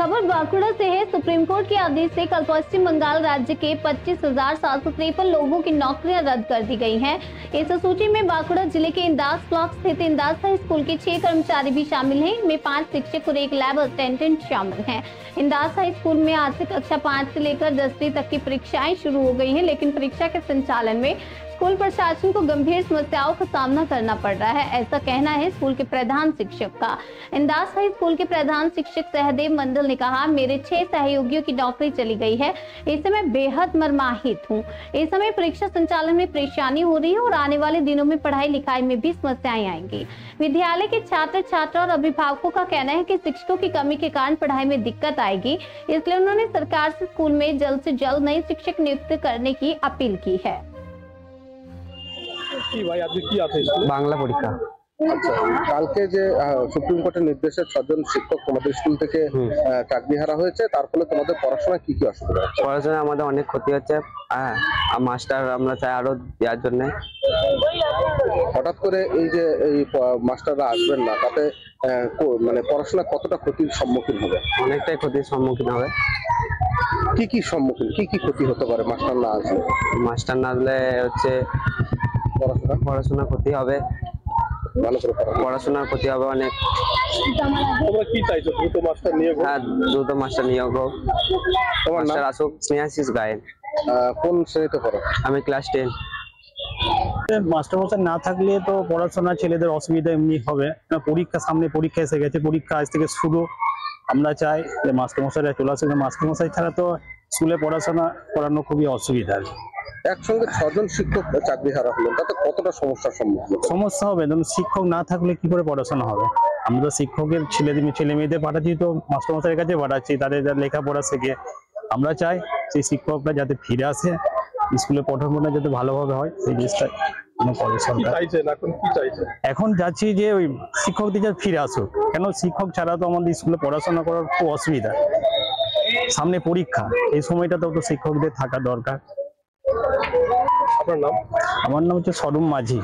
खबर बांकुड़ा से है। सुप्रीम कोर्ट के आदेश से कल पश्चिम बंगाल राज्य के 25,753 लोगों की नौकरियां रद्द कर दी गई हैं। इस सूची में बांकुड़ा जिले के इंदास ब्लॉक स्थित इंदास हाई स्कूल के 6 कर्मचारी भी शामिल हैं। इनमें 5 शिक्षक और 1 लैब अटेंडेंट शामिल हैं। इंदास हाई स्कूल में आज से कक्षा 5 से लेकर 10वीं तक की परीक्षाएं शुरू हो गई हैं, लेकिन परीक्षा के संचालन में स्कूल प्रशासन को गंभीर समस्याओं का सामना करना पड़ रहा है, ऐसा कहना है स्कूल के प्रधान शिक्षक का। इंदास हाई स्कूल के प्रधान शिक्षक सहदेव मंडल ने कहा, मेरे 6 सहयोगियों की नौकरी चली गई है। इससे मैं बेहद मर्माहित हूँ। इस समय परीक्षा संचालन में परेशानी हो रही है और आने वाले दिनों में पढ़ाई लिखाई में भी समस्याएं आएंगी। विद्यालय के छात्र छात्रा और अभिभावकों का कहना है कि शिक्षकों की कमी के कारण पढ़ाई में दिक्कत आएगी, इसलिए उन्होंने सरकार से स्कूल में जल्द से जल्द नए शिक्षक नियुक्त करने की अपील की है। বাংলা পরীক্ষা। আচ্ছা, কালকে যে সুপ্রিম কোর্টের নির্দেশে 6 জন শিক্ষক তোমাদের স্কুল থেকে চাকরি হারা হয়েছে, তার ফলে তোমাদের পড়াশোনা কি কি অসুবিধা হচ্ছে? পড়াশোনা আমাদের অনেক ক্ষতি হচ্ছে। মাস্টার আমরা চাই আরো দেওয়ার জন্য। হঠাৎ করে এই যে এই মাস্টাররা আসবেন না, তাতে মানে পড়াশোনা কতটা ক্ষতির সম্মুখীন হবে? অনেকটাই ক্ষতির সম্মুখীন হবে। কি কি সম্মুখীন, কি কি ক্ষতি হতে পারে মাস্টার না আসলে? মাস্টার না আসলে হচ্ছে পড়াশোনা ক্ষতি হবে, ভালো করে পড়াশোনার ক্ষতি হবে অনেক। তোমরা কি চাইছো? দ্রুত মাস্টার নিয়োগ হোক? হ্যাঁ, দ্রুত মাস্টার নিয়োগ হোক। তোমার নাম? আসুক। স্নেহাশিস গায়েন। কোন শ্রেণীতে পড়ো? আমি ক্লাস 10। মাস্টারমশাই না থাকলে তো পড়াশোনা ছেলেদের অসুবিধা এমনি হবে। পরীক্ষা সামনে, পরীক্ষা এসে গেছে, পরীক্ষা আজ থেকে শুরু। আমরা চাই যে মাস্টারমশাইরা চলে আসুক। মাস্টারমশাই ছাড়া তো স্কুলে পড়াশোনা করানো খুবই অসুবিধা। একসঙ্গে 6 জন শিক্ষক চাকরি হারা হলো, তাতে কতটা সমস্যার সম্মুখীন? সমস্যা হবে, ধরুন শিক্ষক না থাকলে কি করে পড়াশোনা হবে? আমরা শিক্ষকের ছেলে মেয়েদের পাঠাচ্ছি, তো মাস্টারমশাইয়ের কাছে পাঠাচ্ছি, তাদের লেখাপড়া শেখে। আমরা চাই সেই শিক্ষকরা যাতে ফিরে আসে, স্কুলে পঠনপাঠন যাতে ভালোভাবে হয়, সেই জিনিসটা এখন যাচ্ছি যে ওই শিক্ষকদের যাতে ফিরে আসুক। কেন শিক্ষক ছাড়া তো আমাদের স্কুলে পড়াশোনা করার খুব অসুবিধা। সামনে পরীক্ষা, এই সময়টাতেও তো শিক্ষকদের থাকা দরকার। আপনার নাম? আমার নাম হচ্ছে সরুম মাঝি।